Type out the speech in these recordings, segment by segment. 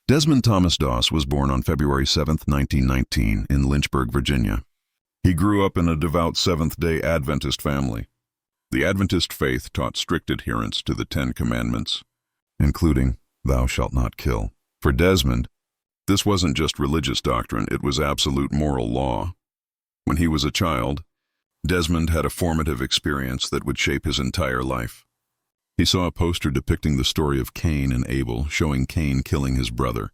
Desmond Thomas Doss was born on February 7, 1919, in Lynchburg, Virginia. He grew up in a devout Seventh-day Adventist family. The Adventist faith taught strict adherence to the Ten Commandments, including, "Thou shalt not kill." For Desmond, this wasn't just religious doctrine, it was absolute moral law. When he was a child, Desmond had a formative experience that would shape his entire life. He saw a poster depicting the story of Cain and Abel, showing Cain killing his brother.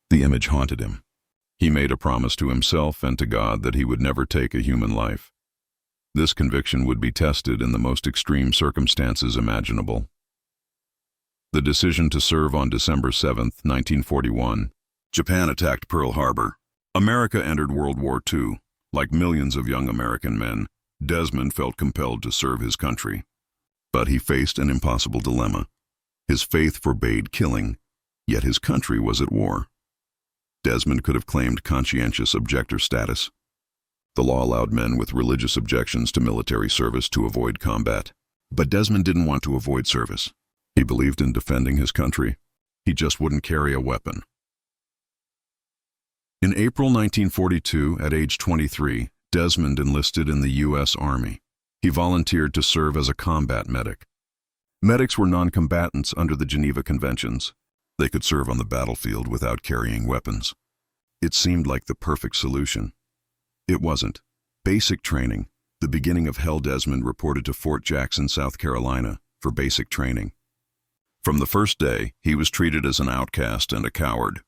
The image haunted him. He made a promise to himself and to God that he would never take a human life. This conviction would be tested in the most extreme circumstances imaginable. The decision to serve on December 7, 1941. Japan attacked Pearl Harbor. America entered World War II. Like millions of young American men, Desmond felt compelled to serve his country. But he faced an impossible dilemma. His faith forbade killing, yet his country was at war. Desmond could have claimed conscientious objector status. The law allowed men with religious objections to military service to avoid combat. But Desmond didn't want to avoid service. He believed in defending his country. He just wouldn't carry a weapon. In April 1942, at age 23, Desmond enlisted in the U.S. Army. He volunteered to serve as a combat medic. Medics were non-combatants under the Geneva Conventions. They could serve on the battlefield without carrying weapons. It seemed like the perfect solution. It wasn't. Basic training, the beginning of hell. Desmond reported to Fort Jackson, South Carolina, for basic training. From the first day, he was treated as an outcast and a coward.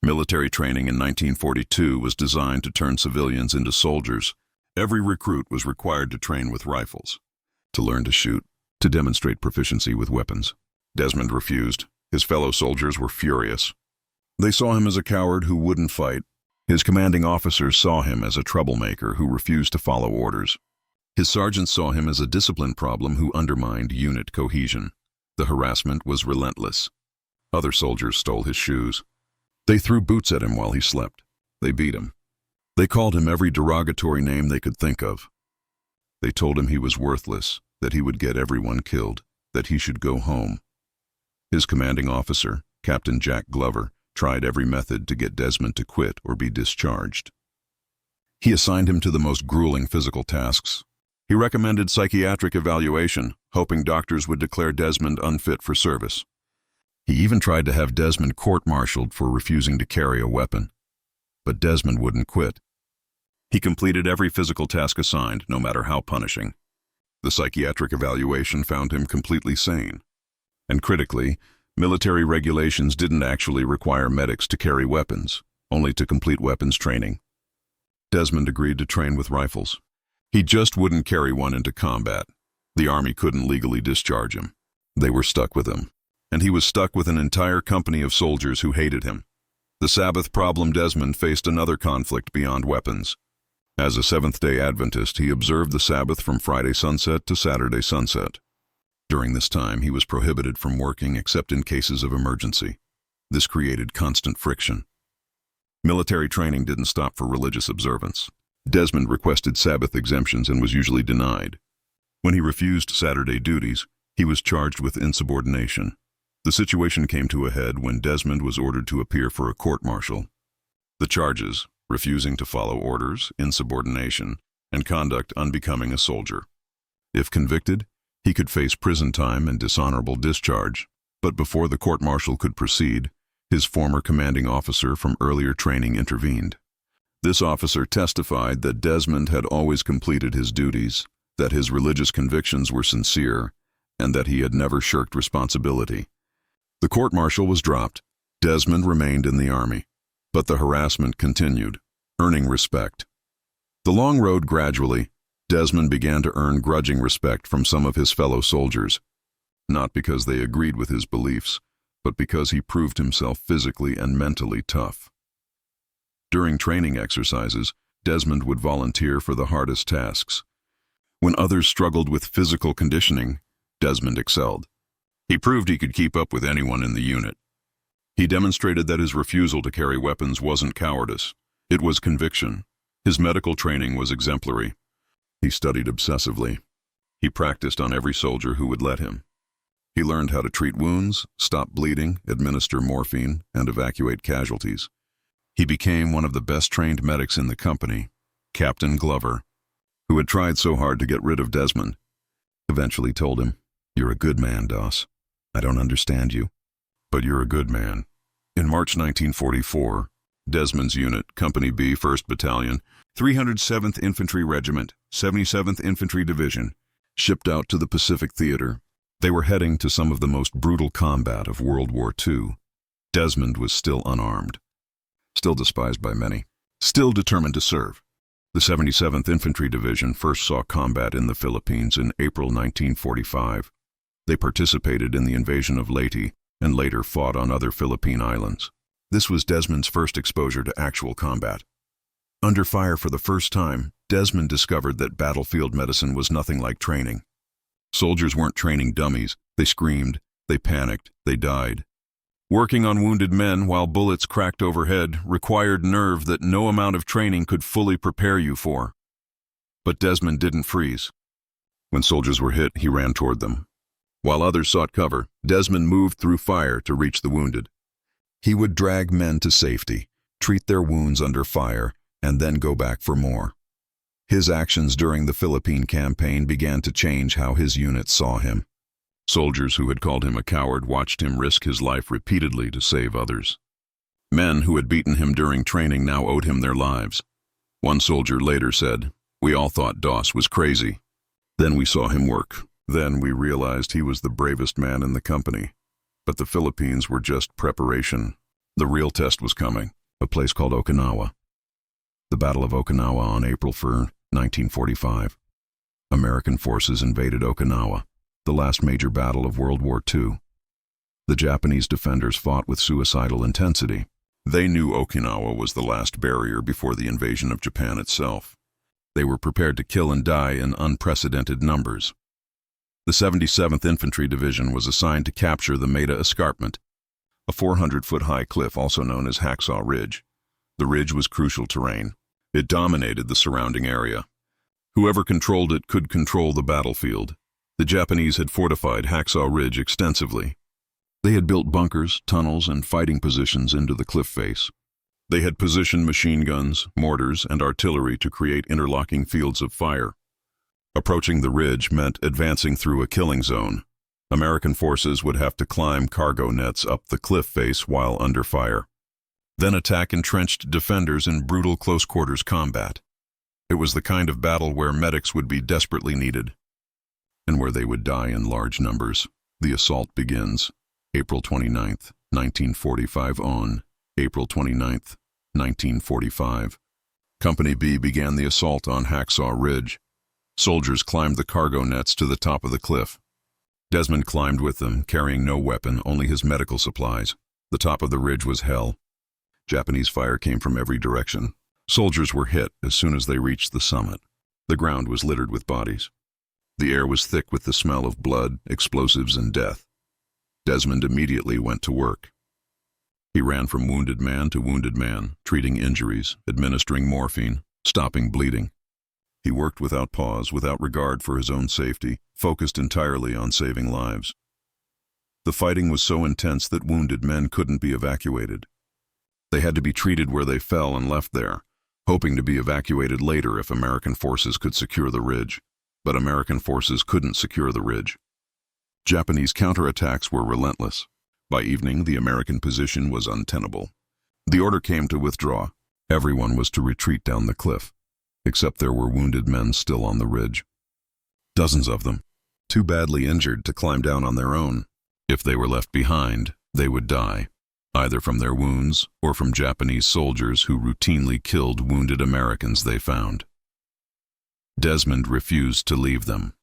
Military training in 1942 was designed to turn civilians into soldiers. Every recruit was required to train with rifles, to learn to shoot, to demonstrate proficiency with weapons. Desmond refused. His fellow soldiers were furious. They saw him as a coward who wouldn't fight. His commanding officers saw him as a troublemaker who refused to follow orders. His sergeants saw him as a discipline problem who undermined unit cohesion. The harassment was relentless. Other soldiers stole his shoes. They threw boots at him while he slept. They beat him. They called him every derogatory name they could think of. They told him he was worthless, that he would get everyone killed, that he should go home. His commanding officer, Captain Jack Glover, tried every method to get Desmond to quit or be discharged. He assigned him to the most grueling physical tasks. He recommended psychiatric evaluation, hoping doctors would declare Desmond unfit for service. He even tried to have Desmond court-martialed for refusing to carry a weapon. But Desmond wouldn't quit. He completed every physical task assigned, no matter how punishing. The psychiatric evaluation found him completely sane. And critically, military regulations didn't actually require medics to carry weapons, only to complete weapons training. Desmond agreed to train with rifles. He just wouldn't carry one into combat. The Army couldn't legally discharge him. They were stuck with him. And he was stuck with an entire company of soldiers who hated him. The Sabbath problem. Desmond faced another conflict beyond weapons. As a Seventh-day Adventist, he observed the Sabbath from Friday sunset to Saturday sunset. During this time, he was prohibited from working except in cases of emergency. This created constant friction. Military training didn't stop for religious observance. Desmond requested Sabbath exemptions and was usually denied. When he refused Saturday duties, he was charged with insubordination. The situation came to a head when Desmond was ordered to appear for a court-martial. The charges: refusing to follow orders, insubordination, and conduct unbecoming a soldier. If convicted, he could face prison time and dishonorable discharge. But before the court-martial could proceed, his former commanding officer from earlier training intervened. This officer testified that Desmond had always completed his duties, that his religious convictions were sincere, and that he had never shirked responsibility. The court-martial was dropped. Desmond remained in the Army, but the harassment continued, earning respect. The long road. Gradually, Desmond began to earn grudging respect from some of his fellow soldiers, not because they agreed with his beliefs, but because he proved himself physically and mentally tough. During training exercises, Desmond would volunteer for the hardest tasks. When others struggled with physical conditioning, Desmond excelled. He proved he could keep up with anyone in the unit. He demonstrated that his refusal to carry weapons wasn't cowardice. It was conviction. His medical training was exemplary. He studied obsessively. He practiced on every soldier who would let him. He learned how to treat wounds, stop bleeding, administer morphine, and evacuate casualties. He became one of the best-trained medics in the company, Captain Glover, who had tried so hard to get rid of Desmond. Eventually told him, "You're a good man, Doss. I don't understand you, but you're a good man." In March 1944, Desmond's unit, Company B, 1st Battalion, 307th Infantry Regiment, 77th Infantry Division, shipped out to the Pacific Theater. They were heading to some of the most brutal combat of World War II. Desmond was still unarmed, still despised by many, still determined to serve. The 77th Infantry Division first saw combat in the Philippines in April 1945. They participated in the invasion of Leyte and later fought on other Philippine islands. This was Desmond's first exposure to actual combat. Under fire for the first time, Desmond discovered that battlefield medicine was nothing like training. Soldiers weren't training dummies. They screamed, they panicked, they died. Working on wounded men while bullets cracked overhead required nerve that no amount of training could fully prepare you for. But Desmond didn't freeze. When soldiers were hit, he ran toward them. While others sought cover, Desmond moved through fire to reach the wounded. He would drag men to safety, treat their wounds under fire, and then go back for more. His actions during the Philippine campaign began to change how his unit saw him. Soldiers who had called him a coward watched him risk his life repeatedly to save others. Men who had beaten him during training now owed him their lives. One soldier later said, "We all thought Doss was crazy. Then we saw him work. Then we realized he was the bravest man in the company. But the Philippines were just preparation. The real test was coming, a place called Okinawa." The Battle of Okinawa on April 4, 1945. American forces invaded Okinawa, the last major battle of World War II. The Japanese defenders fought with suicidal intensity. They knew Okinawa was the last barrier before the invasion of Japan itself. They were prepared to kill and die in unprecedented numbers. The 77th Infantry Division was assigned to capture the Maida Escarpment, a 400-foot-high cliff also known as Hacksaw Ridge. The ridge was crucial terrain. It dominated the surrounding area. Whoever controlled it could control the battlefield. The Japanese had fortified Hacksaw Ridge extensively. They had built bunkers, tunnels, and fighting positions into the cliff face. They had positioned machine guns, mortars, and artillery to create interlocking fields of fire. Approaching the ridge meant advancing through a killing zone. American forces would have to climb cargo nets up the cliff face while under fire, then attack entrenched defenders in brutal close-quarters combat. It was the kind of battle where medics would be desperately needed, and where they would die in large numbers. The assault begins April 29, 1945 on April 29, 1945. Company B began the assault on Hacksaw Ridge. Soldiers climbed the cargo nets to the top of the cliff. Desmond climbed with them, carrying no weapon, only his medical supplies. The top of the ridge was hell. Japanese fire came from every direction. Soldiers were hit as soon as they reached the summit. The ground was littered with bodies. The air was thick with the smell of blood, explosives, and death. Desmond immediately went to work. He ran from wounded man to wounded man, treating injuries, administering morphine, stopping bleeding. He worked without pause, without regard for his own safety, focused entirely on saving lives. The fighting was so intense that wounded men couldn't be evacuated. They had to be treated where they fell and left there, hoping to be evacuated later if American forces could secure the ridge. But American forces couldn't secure the ridge. Japanese counterattacks were relentless. By evening, the American position was untenable. The order came to withdraw. Everyone was to retreat down the cliff, except there were wounded men still on the ridge. Dozens of them, too badly injured to climb down on their own. If they were left behind, they would die, either from their wounds or from Japanese soldiers who routinely killed wounded Americans they found. Desmond refused to leave them.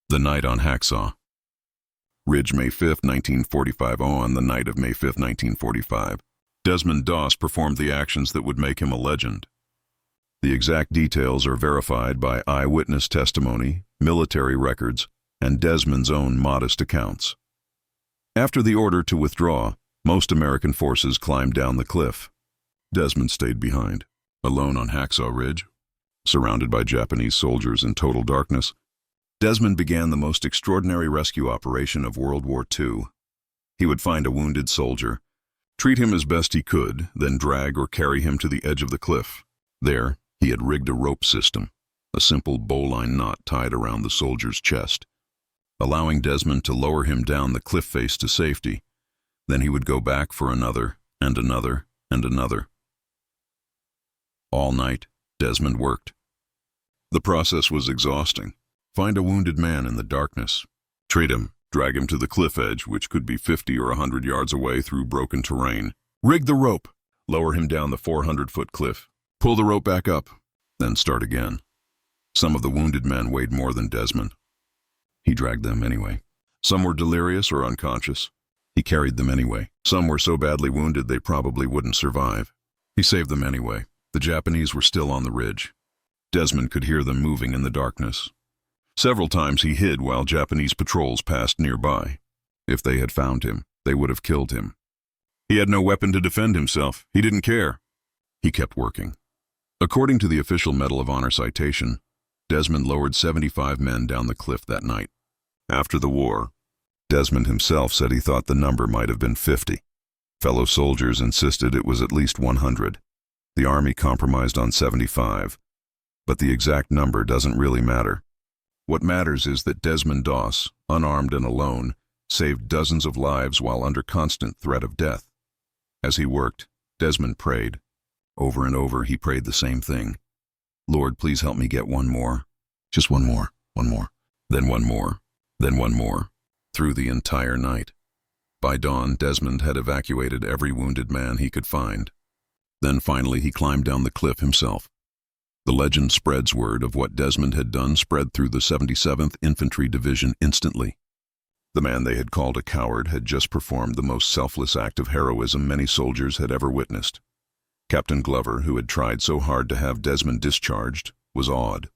The night on Hacksaw Ridge, May 5, 1945. On the night of May 5, 1945, Desmond Doss performed the actions that would make him a legend. The exact details are verified by eyewitness testimony, military records, and Desmond's own modest accounts. After the order to withdraw, most American forces climbed down the cliff. Desmond stayed behind, alone on Hacksaw Ridge, surrounded by Japanese soldiers in total darkness. Desmond began the most extraordinary rescue operation of World War II. He would find a wounded soldier, treat him as best he could, then drag or carry him to the edge of the cliff. There, he had rigged a rope system, a simple bowline knot tied around the soldier's chest, allowing Desmond to lower him down the cliff face to safety. Then he would go back for another, and another, and another. All night, Desmond worked. The process was exhausting. Find a wounded man in the darkness, treat him, drag him to the cliff edge, which could be 50 or 100 yards away through broken terrain. Rig the rope, lower him down the 400-foot cliff, pull the rope back up, then start again. Some of the wounded men weighed more than Desmond. He dragged them anyway. Some were delirious or unconscious. He carried them anyway. Some were so badly wounded they probably wouldn't survive. He saved them anyway. The Japanese were still on the ridge. Desmond could hear them moving in the darkness. Several times he hid while Japanese patrols passed nearby. If they had found him, they would have killed him. He had no weapon to defend himself. He didn't care. He kept working. According to the official Medal of Honor citation, Desmond lowered 75 men down the cliff that night. After the war, Desmond himself said he thought the number might have been 50. Fellow soldiers insisted it was at least 100. The Army compromised on 75, but the exact number doesn't really matter. What matters is that Desmond Doss, unarmed and alone, saved dozens of lives while under constant threat of death. As he worked, Desmond prayed. Over and over he prayed the same thing. Lord, please help me get one more. Just one more, then one more, then one more, through the entire night. By dawn, Desmond had evacuated every wounded man he could find. Then finally he climbed down the cliff himself. The legend spreads word of what Desmond had done spread through the 77th Infantry Division instantly. The man they had called a coward had just performed the most selfless act of heroism many soldiers had ever witnessed. Captain Glover, who had tried so hard to have Desmond discharged, was awed.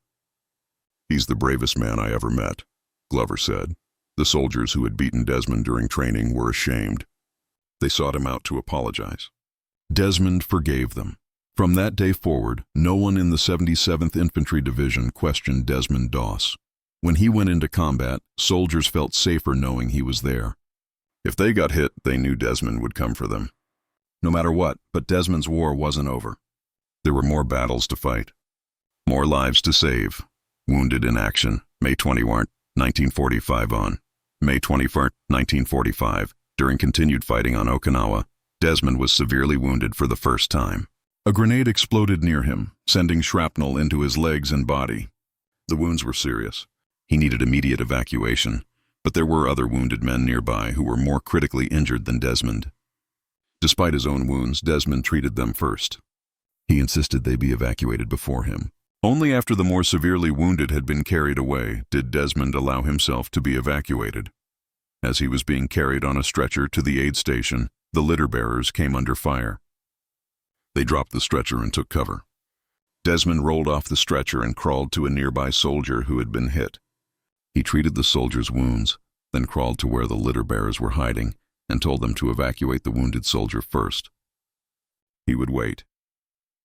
"He's the bravest man I ever met," Glover said. The soldiers who had beaten Desmond during training were ashamed. They sought him out to apologize. Desmond forgave them. From that day forward, no one in the 77th Infantry Division questioned Desmond Doss. When he went into combat, soldiers felt safer knowing he was there. If they got hit, they knew Desmond would come for them. No matter what, but Desmond's war wasn't over. There were more battles to fight, more lives to save. Wounded in action, May 21, 1945 on. May 21, 1945, during continued fighting on Okinawa, Desmond was severely wounded for the first time. A grenade exploded near him, sending shrapnel into his legs and body. The wounds were serious. He needed immediate evacuation, but there were other wounded men nearby who were more critically injured than Desmond. Despite his own wounds, Desmond treated them first. He insisted they be evacuated before him. Only after the more severely wounded had been carried away did Desmond allow himself to be evacuated. As he was being carried on a stretcher to the aid station, the litter bearers came under fire. They dropped the stretcher and took cover. Desmond rolled off the stretcher and crawled to a nearby soldier who had been hit. He treated the soldier's wounds, then crawled to where the litter bearers were hiding and told them to evacuate the wounded soldier first. He would wait.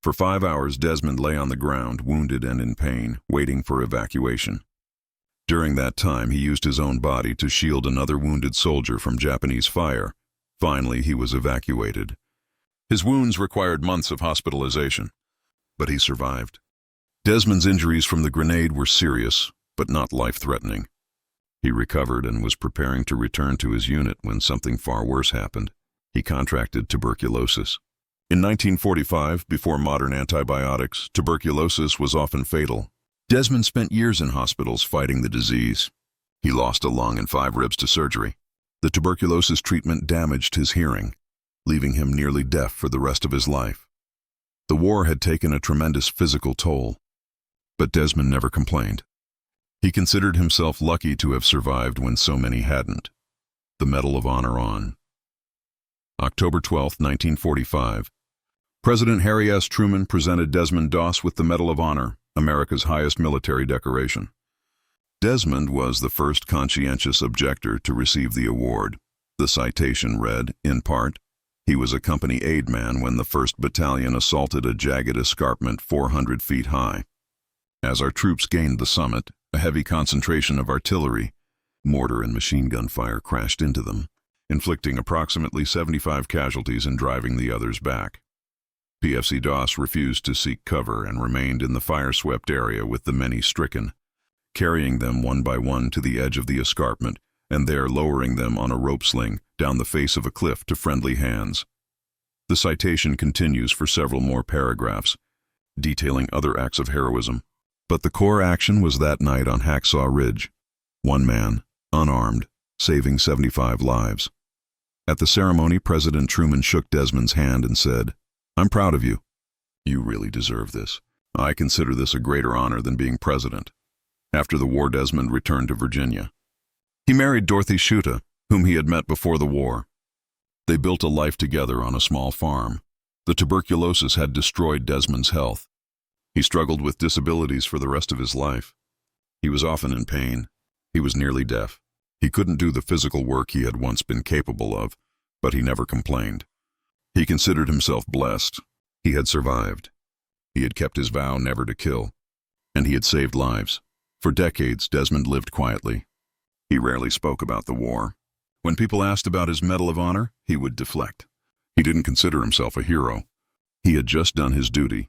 For 5 hours, Desmond lay on the ground, wounded and in pain, waiting for evacuation. During that time, he used his own body to shield another wounded soldier from Japanese fire. Finally, he was evacuated. His wounds required months of hospitalization, but he survived. Desmond's injuries from the grenade were serious, but not life-threatening. He recovered and was preparing to return to his unit when something far worse happened. He contracted tuberculosis. In 1945, before modern antibiotics, tuberculosis was often fatal. Desmond spent years in hospitals fighting the disease. He lost a lung and 5 ribs to surgery. The tuberculosis treatment damaged his hearing, leaving him nearly deaf for the rest of his life. The war had taken a tremendous physical toll, but Desmond never complained. He considered himself lucky to have survived when so many hadn't. The Medal of Honor on. October 12, 1945. President Harry S. Truman presented Desmond Doss with the Medal of Honor, America's highest military decoration. Desmond was the first conscientious objector to receive the award. The citation read, in part, he was a company aid man when the 1st Battalion assaulted a jagged escarpment 400 feet high. As our troops gained the summit, A heavy concentration of artillery, mortar and machine gun fire crashed into them, inflicting approximately 75 casualties and driving the others back. PFC Doss refused to seek cover and remained in the fire-swept area with the many stricken, carrying them one by one to the edge of the escarpment and there lowering them on a rope sling down the face of a cliff to friendly hands. The citation continues for several more paragraphs, detailing other acts of heroism. But the core action was that night on Hacksaw Ridge. One man, unarmed, saving 75 lives. At the ceremony, President Truman shook Desmond's hand and said, "I'm proud of you. You really deserve this. I consider this a greater honor than being president." After the war, Desmond returned to Virginia. He married Dorothy Schutte, whom he had met before the war. They built a life together on a small farm. The tuberculosis had destroyed Desmond's health. He struggled with disabilities for the rest of his life. He was often in pain. He was nearly deaf. He couldn't do the physical work he had once been capable of, but he never complained. He considered himself blessed. He had survived. He had kept his vow never to kill. And he had saved lives. For decades, Desmond lived quietly. He rarely spoke about the war. When people asked about his Medal of Honor, he would deflect. He didn't consider himself a hero. He had just done his duty.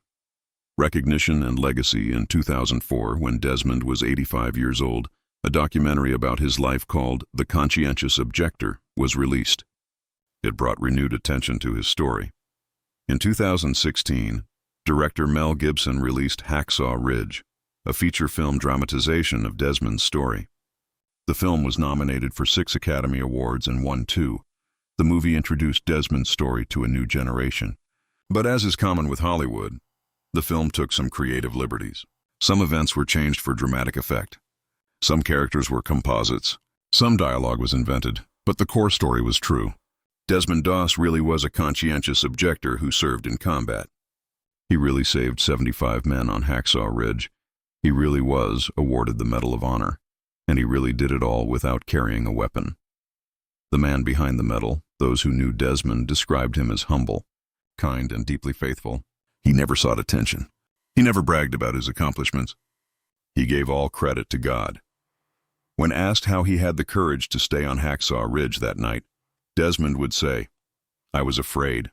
Recognition and legacy in 2004, when Desmond was 85 years old, a documentary about his life called The Conscientious Objector was released. It brought renewed attention to his story. In 2016, director Mel Gibson released Hacksaw Ridge, a feature film dramatization of Desmond's story. The film was nominated for 6 Academy Awards and won 2. The movie introduced Desmond's story to a new generation. But as is common with Hollywood, the film took some creative liberties. Some events were changed for dramatic effect. Some characters were composites. Some dialogue was invented, but the core story was true. Desmond Doss really was a conscientious objector who served in combat. He really saved 75 men on Hacksaw Ridge. He really was awarded the Medal of Honor, and he really did it all without carrying a weapon. The man behind the medal, those who knew Desmond, described him as humble, kind, and deeply faithful. He never sought attention. He never bragged about his accomplishments. He gave all credit to God. When asked how he had the courage to stay on Hacksaw Ridge that night, Desmond would say, "I was afraid.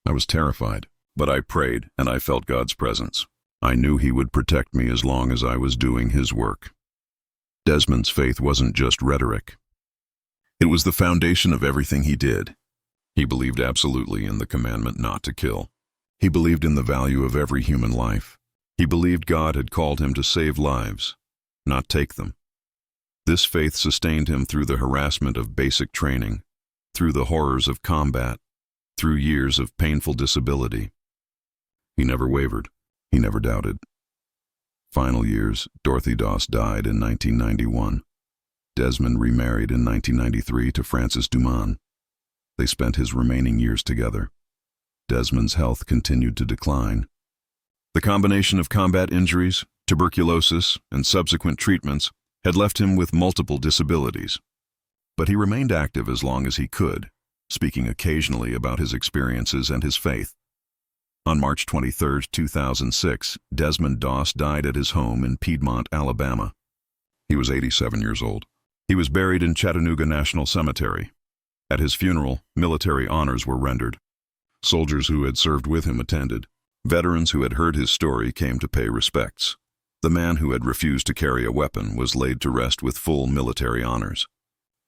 I was terrified, but I prayed and I felt God's presence. I knew He would protect me as long as I was doing His work." Desmond's faith wasn't just rhetoric. It was the foundation of everything he did. He believed absolutely in the commandment not to kill. He believed in the value of every human life. He believed God had called him to save lives, not take them. This faith sustained him through the harassment of basic training, through the horrors of combat, through years of painful disability. He never wavered. He never doubted. Final years, Dorothy Doss died in 1991. Desmond remarried in 1993 to Frances Dumont. They spent his remaining years together. Desmond's health continued to decline. The combination of combat injuries, tuberculosis, and subsequent treatments had left him with multiple disabilities. But he remained active as long as he could, speaking occasionally about his experiences and his faith. On March 23, 2006, Desmond Doss died at his home in Piedmont, Alabama. He was 87 years old. He was buried in Chattanooga National Cemetery. At his funeral, military honors were rendered. Soldiers who had served with him attended. Veterans who had heard his story came to pay respects. The man who had refused to carry a weapon was laid to rest with full military honors.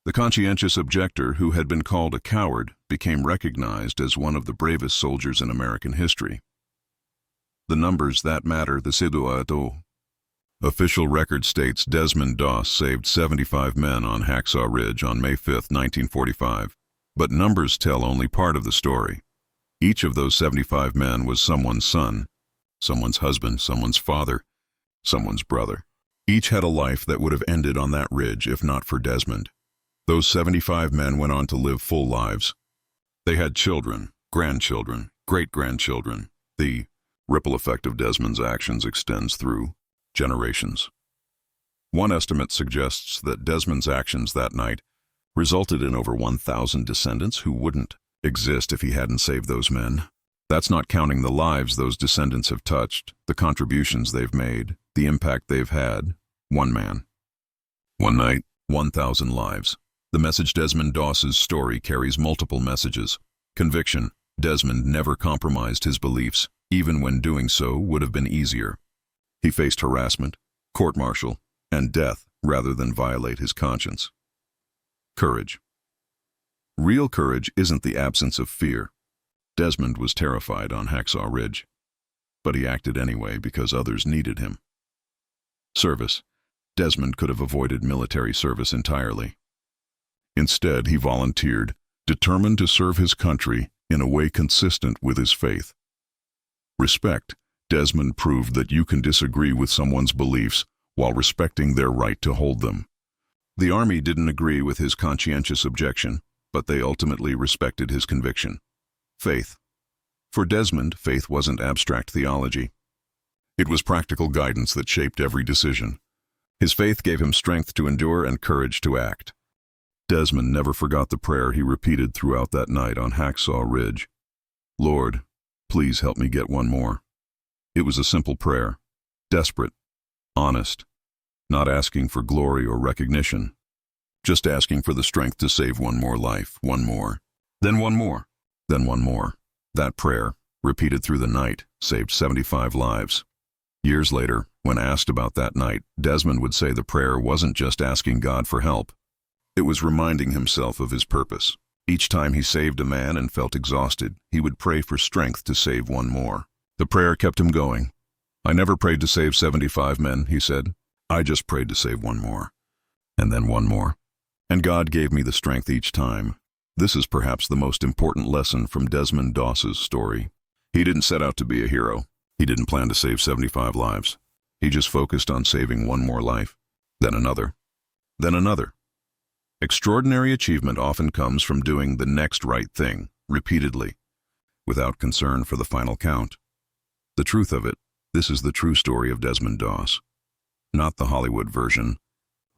The conscientious objector who had been called a coward became recognized as one of the bravest soldiers in American history. The numbers that matter, the Siduato. Official record states Desmond Doss saved 75 men on Hacksaw Ridge on May 5, 1945, but numbers tell only part of the story. Each of those 75 men was someone's son, someone's husband, someone's father, someone's brother. Each had a life that would have ended on that ridge if not for Desmond. Those 75 men went on to live full lives. They had children, grandchildren, great-grandchildren. The ripple effect of Desmond's actions extends through generations. One estimate suggests that Desmond's actions that night resulted in over 1,000 descendants who wouldn't exist if he hadn't saved those men. That's not counting the lives those descendants have touched, the contributions they've made, the impact they've had. One man, One night, 1,000 lives. The message Desmond Doss's story carries multiple messages. Conviction. Desmond never compromised his beliefs, even when doing so would have been easier. He faced harassment, court-martial, and death rather than violate his conscience. Courage. Real courage isn't the absence of fear. Desmond was terrified on Hacksaw Ridge, but he acted anyway because others needed him. Service. Desmond could have avoided military service entirely. Instead, he volunteered, determined to serve his country in a way consistent with his faith. Respect. Desmond proved that you can disagree with someone's beliefs while respecting their right to hold them. The Army didn't agree with his conscientious objection, but they ultimately respected his conviction. Faith. For Desmond, faith wasn't abstract theology. It was practical guidance that shaped every decision. His faith gave him strength to endure and courage to act. Desmond never forgot the prayer he repeated throughout that night on Hacksaw Ridge. Lord, please help me get one more. It was a simple prayer, desperate, honest, not asking for glory or recognition, just asking for the strength to save one more life, one more, then one more, then one more. That prayer, repeated through the night, saved 75 lives. Years later, when asked about that night, Desmond would say the prayer wasn't just asking God for help. It was reminding himself of his purpose. Each time he saved a man and felt exhausted, he would pray for strength to save one more. The prayer kept him going. I never prayed to save 75 men, he said. I just prayed to save one more. And then one more. And God gave me the strength each time. This is perhaps the most important lesson from Desmond Doss's story. He didn't set out to be a hero. He didn't plan to save 75 lives. He just focused on saving one more life, then another, then another. Extraordinary achievement often comes from doing the next right thing, repeatedly, without concern for the final count. The truth of it, this is the true story of Desmond Doss. Not the Hollywood version,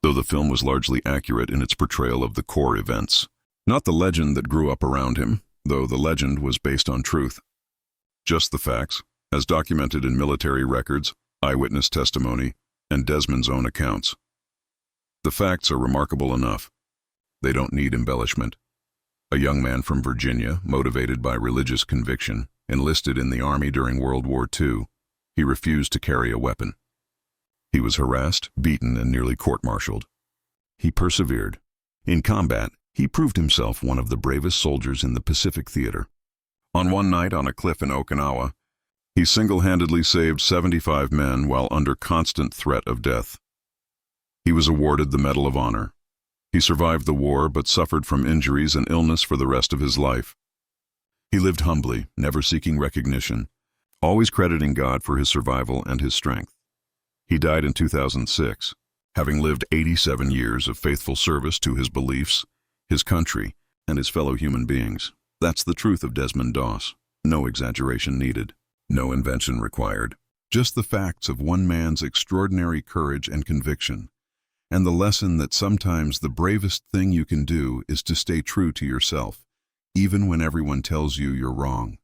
though the film was largely accurate in its portrayal of the core events. Not the legend that grew up around him, though the legend was based on truth. Just the facts, as documented in military records, eyewitness testimony, and Desmond's own accounts. The facts are remarkable enough. They don't need embellishment. A young man from Virginia, motivated by religious conviction, enlisted in the Army during World War II. He refused to carry a weapon. He was harassed, beaten, and nearly court-martialed. He persevered. In combat, he proved himself one of the bravest soldiers in the Pacific Theater. On one night on a cliff in Okinawa, he single-handedly saved 75 men while under constant threat of death. He was awarded the Medal of Honor. He survived the war but suffered from injuries and illness for the rest of his life. He lived humbly, never seeking recognition, always crediting God for his survival and his strength. He died in 2006, having lived 87 years of faithful service to his beliefs, his country, and his fellow human beings. That's the truth of Desmond Doss. No exaggeration needed. No invention required. Just the facts of one man's extraordinary courage and conviction, and the lesson that sometimes the bravest thing you can do is to stay true to yourself, even when everyone tells you you're wrong.